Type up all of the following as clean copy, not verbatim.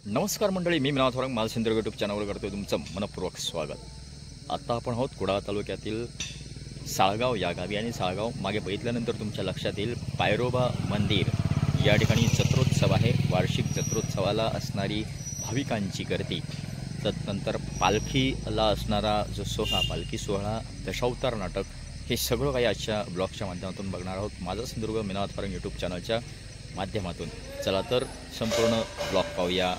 नमस्कार मंडळी, मी मिनाथ थोरंग माझं सिंधुदुर्ग यूट्यूब चॅनलवर करतोय तुमचं मनपूर्वक स्वागत। आता आपण आहोत कुडाळ तालुक्यातील साळगाव या गावी आणि साळगाव मागे बघितल्यानंतर तुमच्या लक्षात येईल पायरोबा मंदिर या ठिकाणी जत्रोत्सव आहे। वार्षिक जत्रोत्सवाला असणारी भाविकांची गर्दी, तदनंतर पालखीला असणारा जो सोहळा, पालखी सोहळा, दशावतार नाटक, हे सगळं काही आजच्या ब्लॉगच्या माध्यमातून बघणार आहोत माझं सिंधुदुर्ग मिनाथ थोरंग यूट्यूब चॅनलच्या माध्यमातून। चला तर संपूर्ण ब्लॉग पाहूया।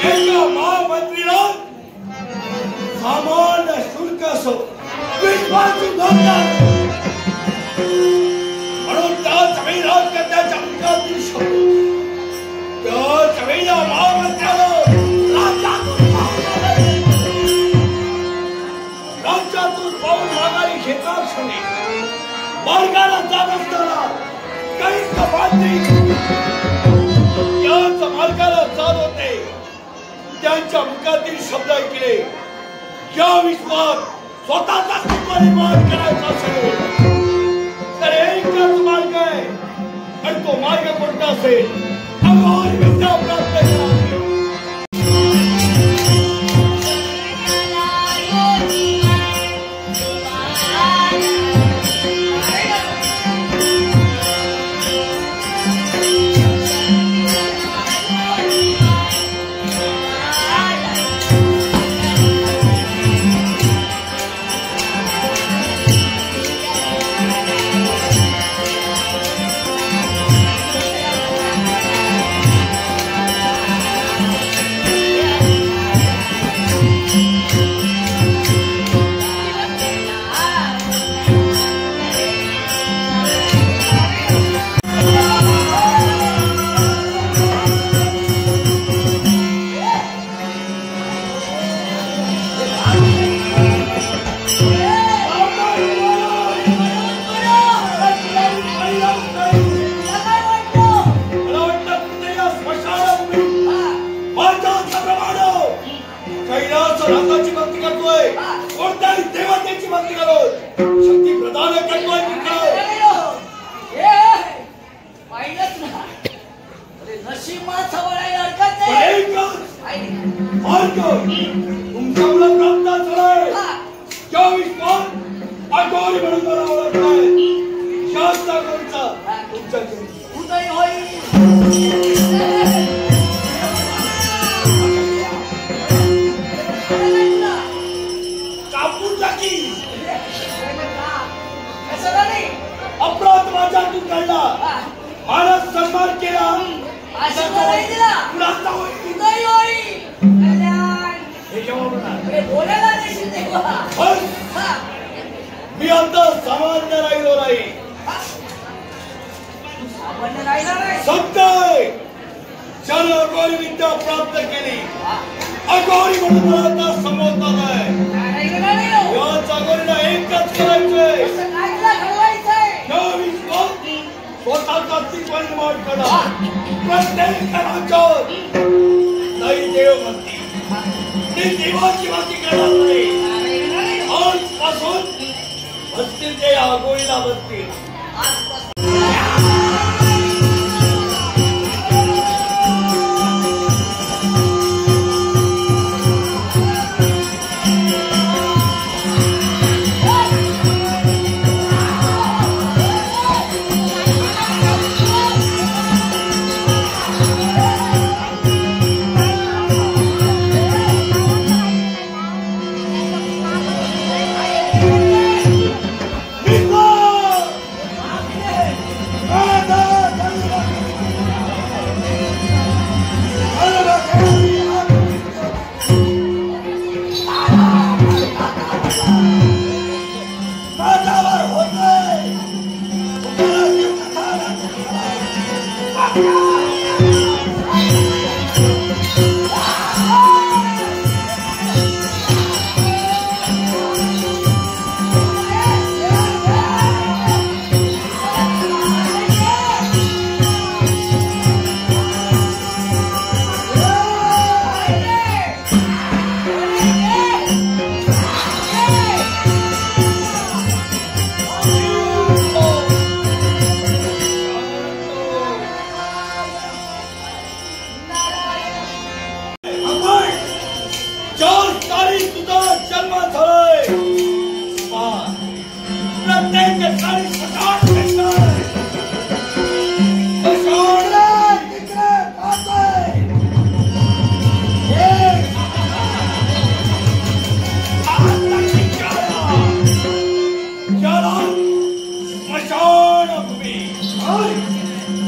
एका महामंत्रीला सामान्य शुल्क असो विश्वासू धोका म्हणून त्याच वेळी राज्याच्या मुखातील शब्द त्याच वेळी महामंत्र्याला राज्यातून पाऊल माघारी घेता क्षणी मार्गाला जात असताना काही कपात्री त्याच मार्गाला जात होते त्यांच्या मुखातील शब्द ऐकले या विश्वात स्वतःचा अस्तित्व निर्माण करायचा असेल तर एकच मार्ग आहे आणि तो मार्ग कोणता असेल अगोदर विद्या प्राप्त करावी अपराध माझ्यातून घडला मला सन्मान केला मी आता सामान्य राहिलो नाही सत्य ज्याने अघोरी विद्या प्राप्त केली अघोरी म्हणून मला आता संबोधतात आहे याच अघोरीला एकच करायचंय स्वतःचा अस्तित्व निर्माण करा प्रत्येक राज्यात नाही देव भक्ती ती देवाची भक्ती करणार नाही आजपासून भक्ती ते अघोरीला बसतील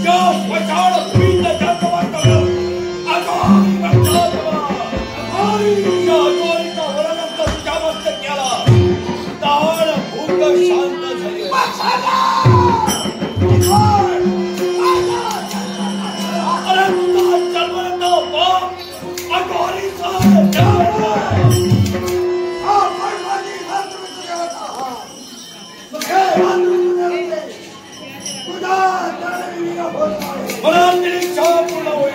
या स्मशान भूमीतलं ज्यांचं वाटतं अघोरी म्हणतात बा. या अघोरीचा वरदस्त तुझ्या मस्तक्याला ताळ भूक शांत झाली. अरे तुझा जन्मता बाप अघोरीचा मला निरीक्षा पूर्ण होईल.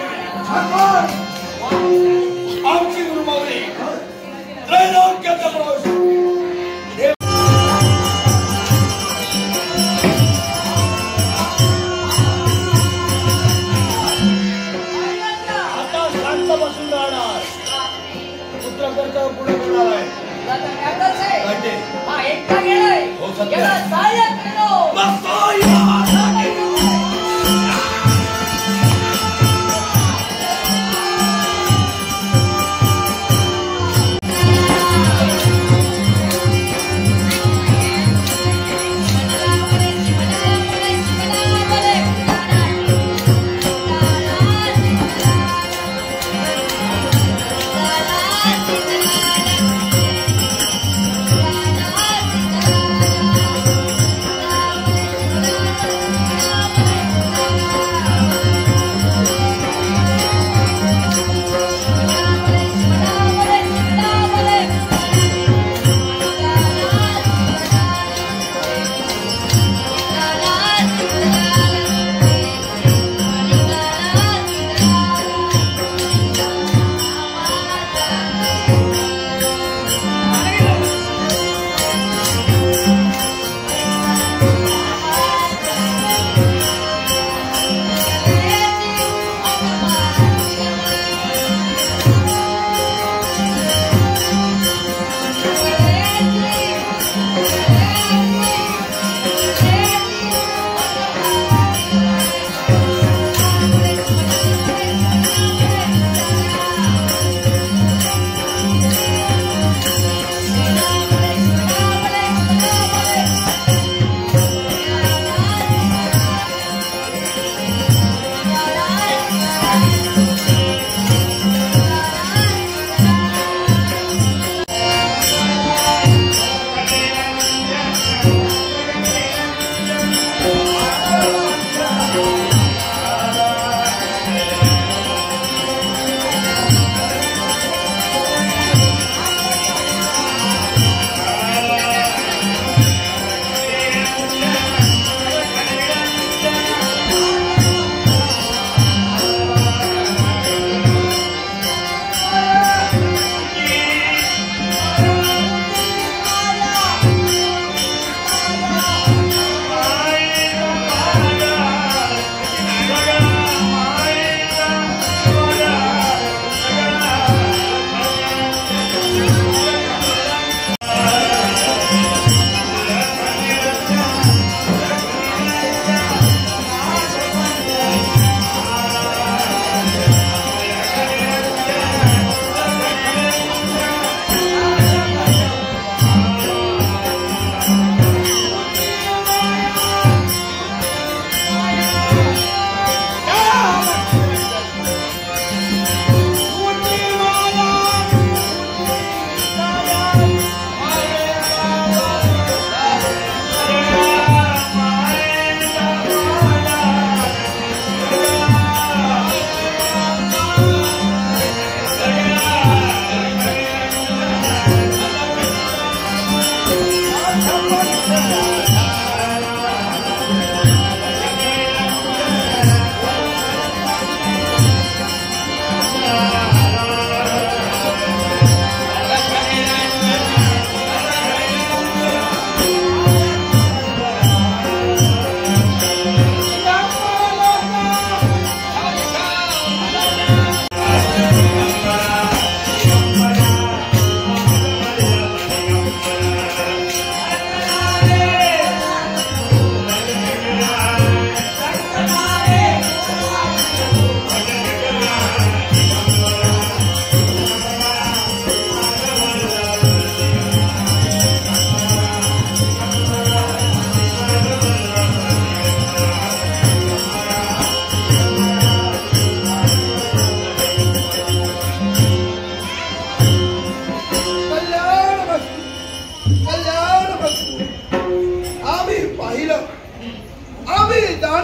आमची गुरुमावली त्रैलोक्याचा प्रवेश. आता शांत बसून राहणार. पुत्र कर्ज पुढे करणार आहे. हो सत्य.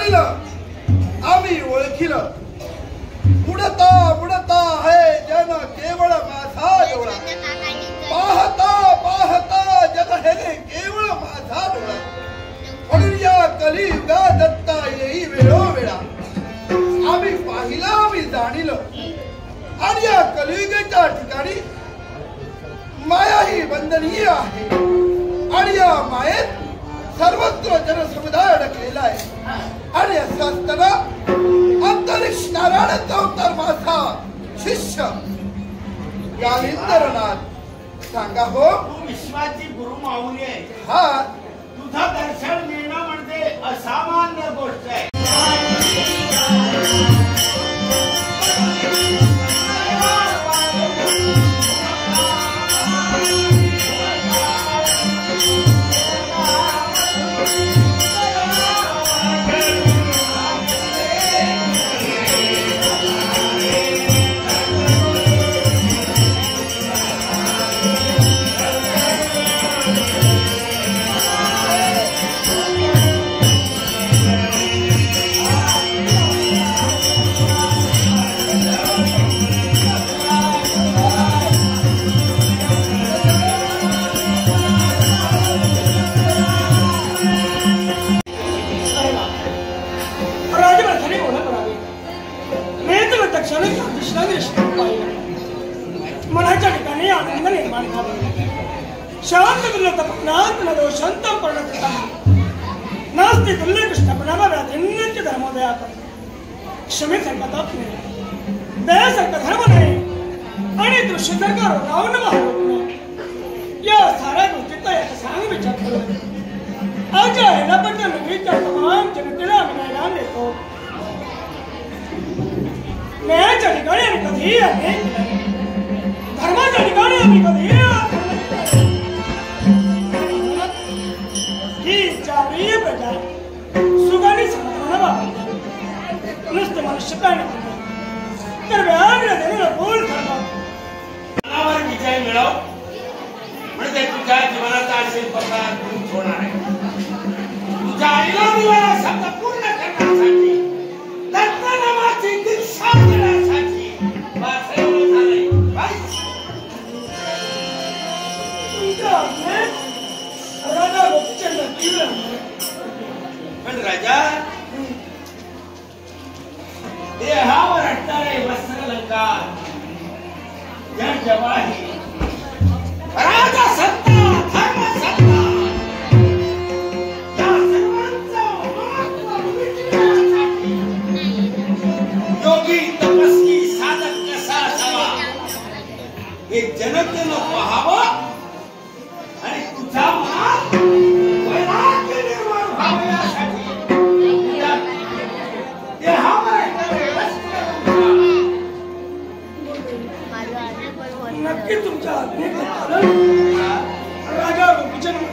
जाणीलं आम्ही ओळखीलं बुडता बुडता है जन केवळ माझा डोळा पाहता पाहता जग हेने केवळ माझा डोळा म्हणून या कलियुगा दत्ता येई वेळोवेळा आम्ही पाहिलं आम्ही जाणीलं आणि या कलियुगाच्या ठिकाणी माया ही वंदनीय आहे आणि या मायेत सर्वत्र जनसमुदाय अडकलेला आहे आणि असं असताना अंतरिक्ष नारायणाचा अवतार माझा शिष्य गाविंदरनाथ सांगा हो तू विश्वाची गुरु माऊली आहे हा तुझं दर्शन मिळणं म्हणजे असामान्य गोष्ट आहे मनाच्या ठिकाणी आनंद निर्माण झाला शांत तुल्य शांतम नास्ति तुल्य कृष्ण प्रणव धर्मोदया क्षमे संकटात नाही दया संकट धर्म नाही आणि दृश्य सरकार रावण महाराज या साऱ्या गोष्टीचा एक सांग विचार करू आज याला पण नवीच्या तमाम जनतेला आम्ही मैदान देतो न्यायाच्या ठिकाणी आम्ही कधीही आहे धर्माच्या ठिकाणी आम्ही कधीही ही चारही प्रजा सुखाने समाधान वापरतात नुसते मनुष्य प्राणी तर व्याघ्र देणारा बोल मनावर विजय मिळव म्हणजे तुझ्या जीवनाचा आशीर्वाद दूर होणार आहे तुझ्या आईला दिलेला शब्द पूर्ण करण्यासाठी दत्तनामाची दीक्षा देण्यासाठी वासरेवर झाले राजा गोपचंद पण राजा देहावर असणारे वस्त्रलंकार या जवाही राजा सत्ता धर्म सत्ता या सर्वांचं महत्त्व मिटवण्यासाठी योगी तपस्वी साधक कसा असावा हे जनतेनं पाहावं आणि तुझ्या मनात वैराग्य निर्माण व्हावे यासाठी नक्की तुमच्या आज्ञेप्रमाणे राजा गोपीचंद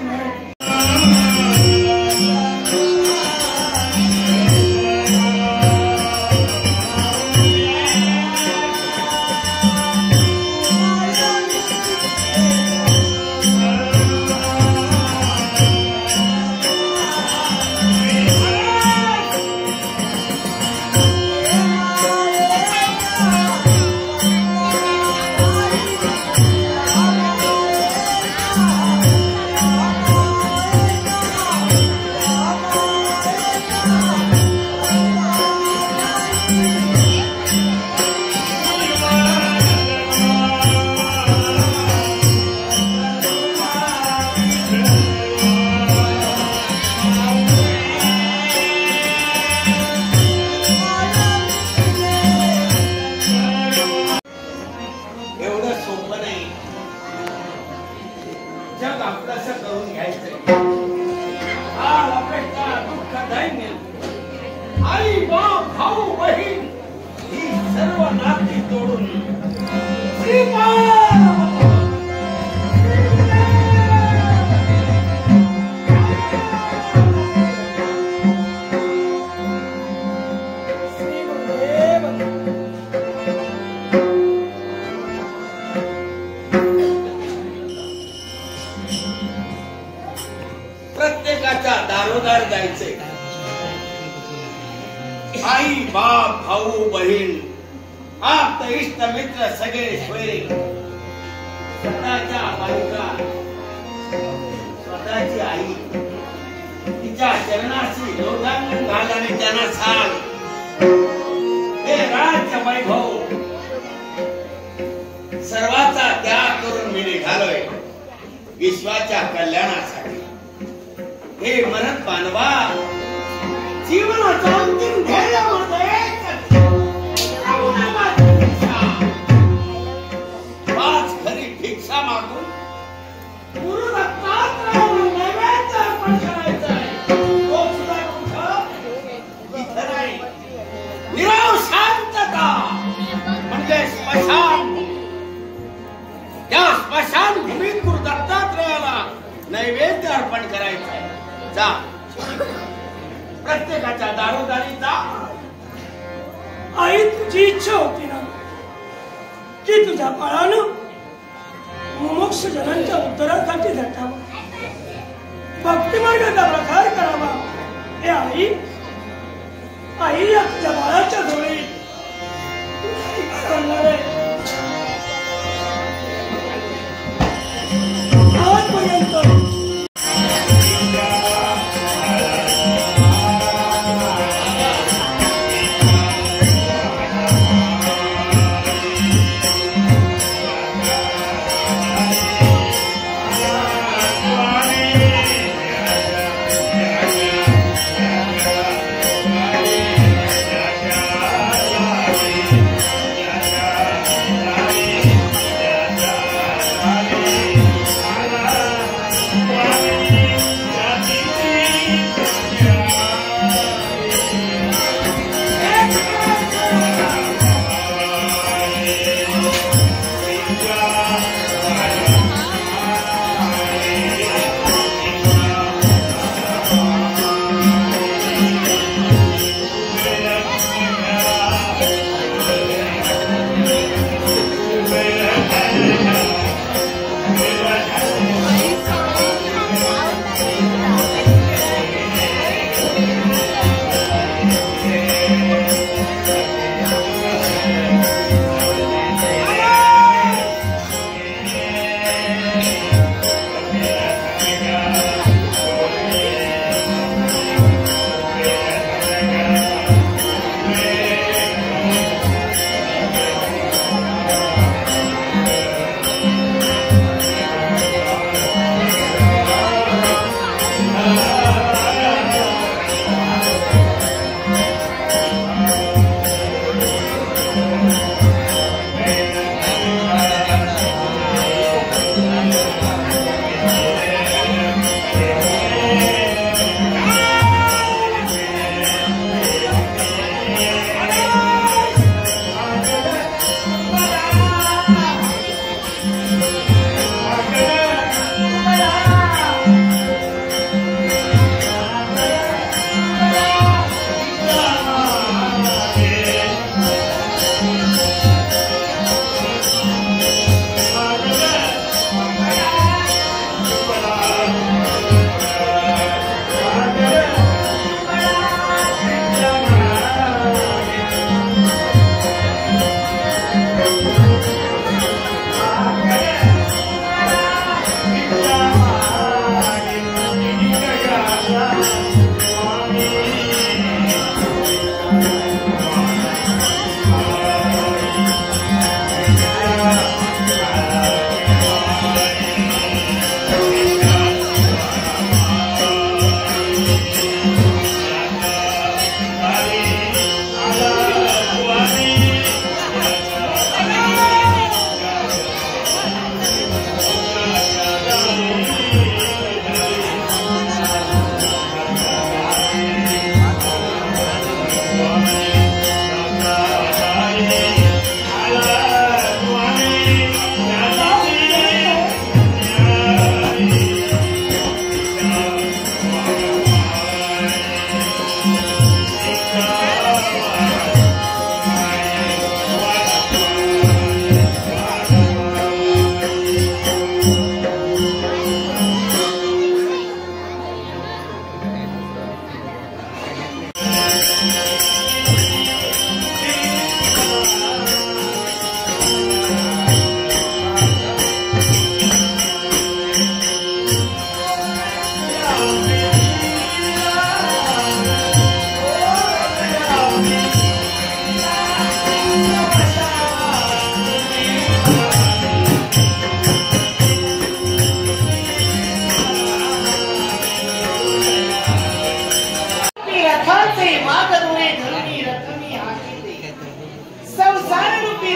प्रत्येकाच्या दारोदार जायचे आई बाप भाऊ बहीण आप इष्ट मित्र सगळे सोयरे स्वतःच्या बायका स्वतःची आई तिच्या चरणाशी लोटांगण घालाने त्यांना सांग हे राज्य वैभव सर्वाचा त्याग करून मी निघालोय विश्वाच्या कल्याणासाठी हे मरत मानवा जीवनाचा अंतिम ध्येय पाच खरी भिक्षा मागून गुरु दत्तात्रयाला नैवेद्य अर्पण करायचा आहे तो सुद्धा कुठं इथं नाही निराव शांतता म्हणजे स्मशान त्या स्मशान भूमीत गुरु दत्तात्रयाला नैवेद्य अर्पण करायचं आहे जा प्रत्येकाच्या दारोदारी जा आई तुझी इच्छा होती ना की तुझ्या बाळानं मुमुक्ष जनांच्या उत्तरासाठी झटावं भक्तिमार्गाचा प्रसार करावा हे आई आई या तुझ्या बाळाच्या जोडी आजपर्यंत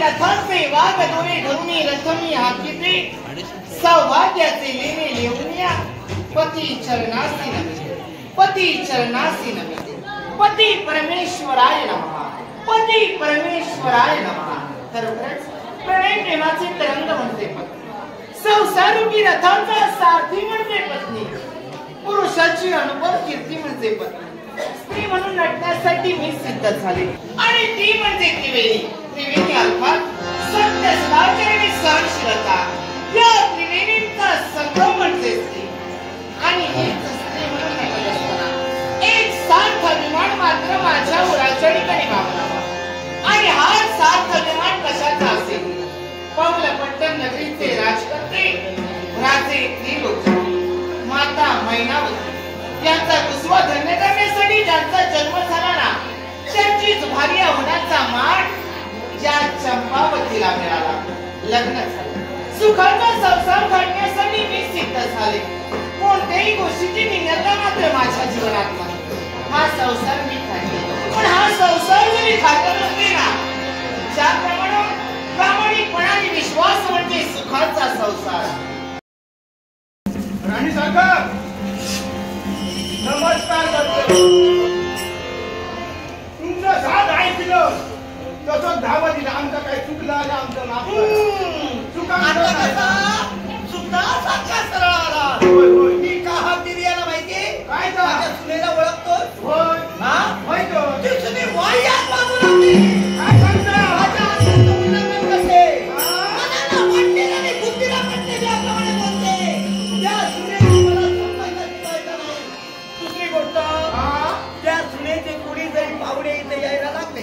रथाचे वाघ दोरे धरुणी रथमी हाकिते सौभाग्याचे लेणे लिहून या पती चरणासी नमते पती चरणासी नमते पती परमेश्वराय नमः पती परमेश्वराय नमः. खरोखरच प्रणय प्रेमाचे तरंग म्हणजे पत्नी संसारूपी रथांचा सारथी म्हणजे पत्नी पुरुषाची अनुभव कीर्ती म्हणजे पत्नी स्त्री म्हणून नटण्यासाठी मी सिद्ध झाले आणि ती म्हणजे त्रिवेणी अर्थात सत्य सदाचार आणि सहनशीलता या त्रिवेणींचा संगम म्हणजे स्त्री. आणि हीच स्त्री म्हणून नटत असताना एक सार्थ अभिमान मात्र माझ्या उराच्या ठिकाणी वावरावा. आणि हा सार्थ अभिमान कशाचा असेल? पवलपट्टण नगरीचे राजकर्ते राजे त्रिलोचन माता मैनावती यांचा कुसवा धन्य करण्यासाठी ज्यांचा जन्म झाला ना त्यांचीच भार्या होण्याचा मान ज्या चंपावतीला मिळाला. लग्न झालं सुखाचा संसार घडण्यासाठी मी सिद्ध झाले. कोणत्याही गोष्टीची नियंत्रण मात्र माझ्या जीवनात नाही. हा संसार मी खाते पण हा संसार जरी खात नसते ना ज्याप्रमाणे प्रामाणिकपणा आणि विश्वास म्हणजे सुखाचा संसार. राणी सागर नमस्कार करतो. तुमचं साध ऐकलं तसं धावा दिलं. आमचं काही चुकलं आणि आमचं नाव मी का हा दिली याला माहिती काय माझ्या सुनेला ओळखतो. होय हा माहिती ती सुने वाह्यात बाजू लागली. काय सांगता माझ्या आत्म्याचं उल्लंघन करते. मनाला वाटलेलं आणि बुद्धीला पटलेल्याप्रमाणे बोलते. त्या सुनेला मला समजायला शिकायचं नाही. दुसरी गोष्ट त्या सुनेचे कुणी जरी पाहुणे इथे यायला लागले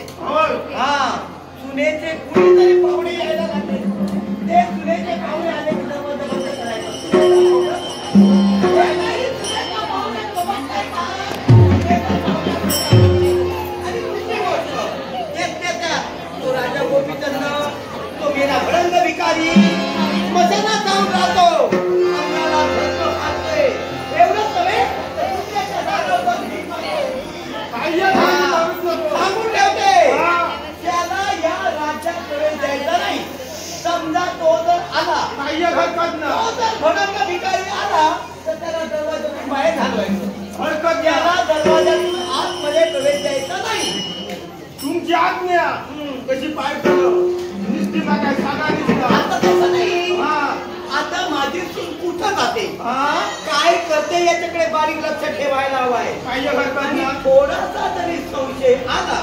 हा सुनेचे कुणी जरी पाहुणे यायला लागले ते सुनेचे पाहुणे आले की जबरदस्त करायचं. आणि दुसरी गोष्ट त्यात तो राजा गोपीचंद तो मेरा भडंग भिकारी मजनात जाऊन राहतो. अंगाला झटको खातोय. एवढंच नव्हे तर दुसऱ्याच्या दारावर सांगून ठेवते त्याला या राज्यात प्रवेश द्यायचा नाही. समजा तो जर आला तो जर भडंग भिकारी आला तर त्याला दरवाजातून बाहेर घालवायचं. त्याला दरवाजातून आतमध्ये प्रवेश द्यायचा नाही. तुमची आज्ञा कशी पाय निष्ठी काय सांगा. आता तसं नाही. आता माझी सून कुठं जाते काय करते याच्याकडे बारीक लक्ष ठेवायला हवाय. आणि थोडासा जरी संशय आला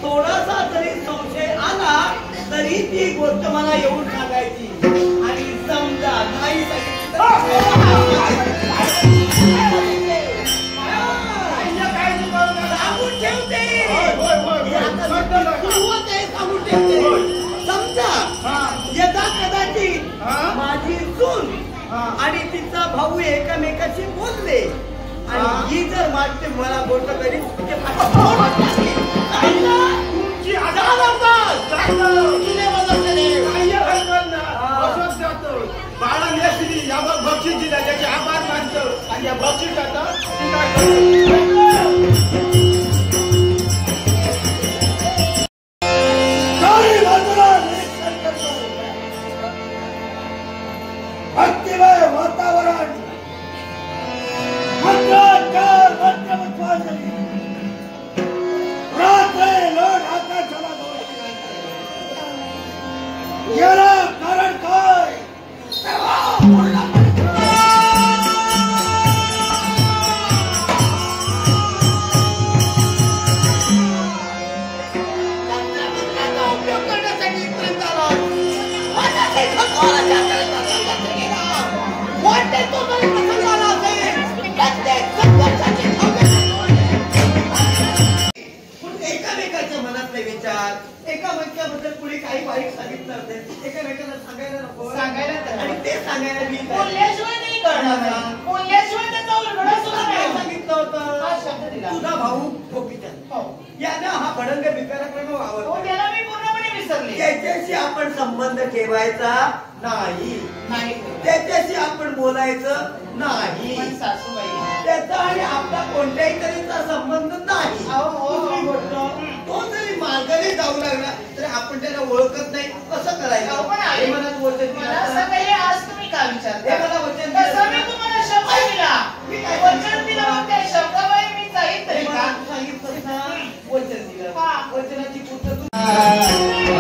थोडासा जरी संशय आला तरी ती गोष्ट मला येऊन सांगायची. आणि समजा नाही सांगून ठेवते. सांगून ठेवते. समजा यदा कदाचित माझी सून आणि तिचा भाऊ एकमेकाशी बोलले आणि ही जर मागते मला गोष्ट करी बाळा नेसली यावर बक्षीस दिला त्याचे आभार मानतो आणि या बक्षीस आता भक्तिमय वातावरण याला कारण काय उपयोग करण्यासाठी एकामेकाच्या मनातले विचार एकामेकाबद्दल पुढे काही बारीक सांगितलं असेल एकामेकाला सांगायला नको. सांगायला आणि ते सांगायला मी बोलल्याशिवाय नाही करणार. बोलल्याशिवाय त्याचा उलगडा सुद्धा नाही सांगितलं होतं. तुझा भाऊ गोपीचंद यानं हा भडंग भिकाऱ्याकडे वावरतो. त्याला मी पूर्णपणे विसरले. त्याच्याशी आपण संबंध ठेवायचा नाही. त्याच्याशी आपण बोलायचं नाही. त्याचा आणि आपला कोणत्याही तऱ्हेचा संबंध नाही. दुसरी गोष्ट तो जरी मार्गाने जाऊ लागला तर आपण त्याला ओळखत नाही कसं करायचं अहो, पण आई, हे मला वचन दिलं मला आता. असं काही आज तुम्ही का विचारता? हे मला वचन दिलं. तसं मी तुम्हाला शब्द दिला. वचन दिलं मग त्या शब्दाबाई मी जाईत हे नाही मला का? तू सांगितलंस ना वचन दिलं हा. वचनाची पूर्तता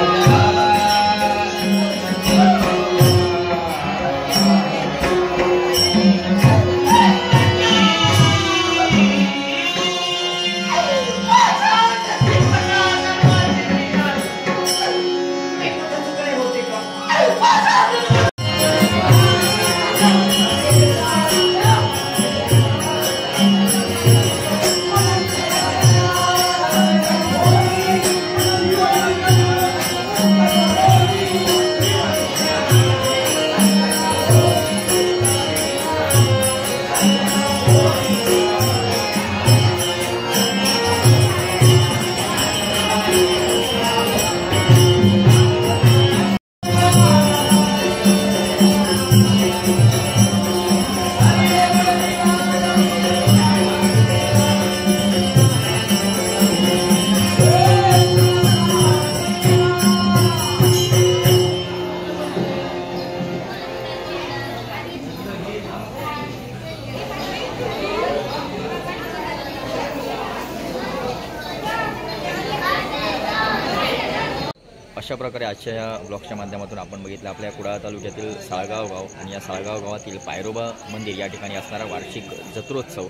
अशा प्रकारे आजच्या या ब्लॉगच्या माध्यमातून आपण बघितलं आपल्या कुडाळ तालुक्यातील साळगाव गाव आणि या साळगाव गावातील पायरोबा मंदिर या ठिकाणी असणारा वार्षिक जत्रोत्सव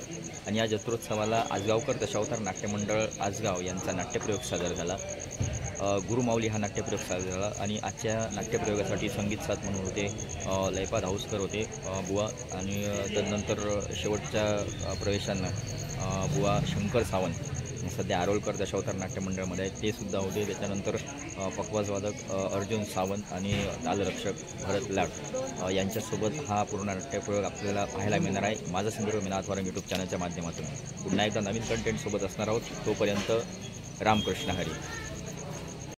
आणि या जत्रोत्सवाला आजगावकर दशावतार नाट्यमंडळ आजगाव यांचा नाट्यप्रयोग सादर झाला. गुरुमाऊली हा नाट्यप्रयोग सादर झाला आणि आजच्या नाट्यप्रयोगासाठी संगीत साथ म्हणून होते लयपाद हाऊसकर होते बुवा आणि तदनंतर शेवटच्या प्रवेशांना बुवा शंकर सावंत सध्या आरोलकर दशावतार नाट्यमंडळमध्ये आहेत ते सुद्धा होते. त्याच्यानंतर पखवाजवादक अर्जुन सावंत आणि तालरक्षक भरत लाड यांच्यासोबत हा पूर्ण नाट्यप्रयोग आपल्याला पाहायला मिळणार आहे. माझा संदर्भ मिनाथवारम यूट्यूब चॅनलच्या माध्यमातून पुन्हा एकदा नवीन कंटेंटसोबत असणार आहोत. तोपर्यंत रामकृष्ण हरी.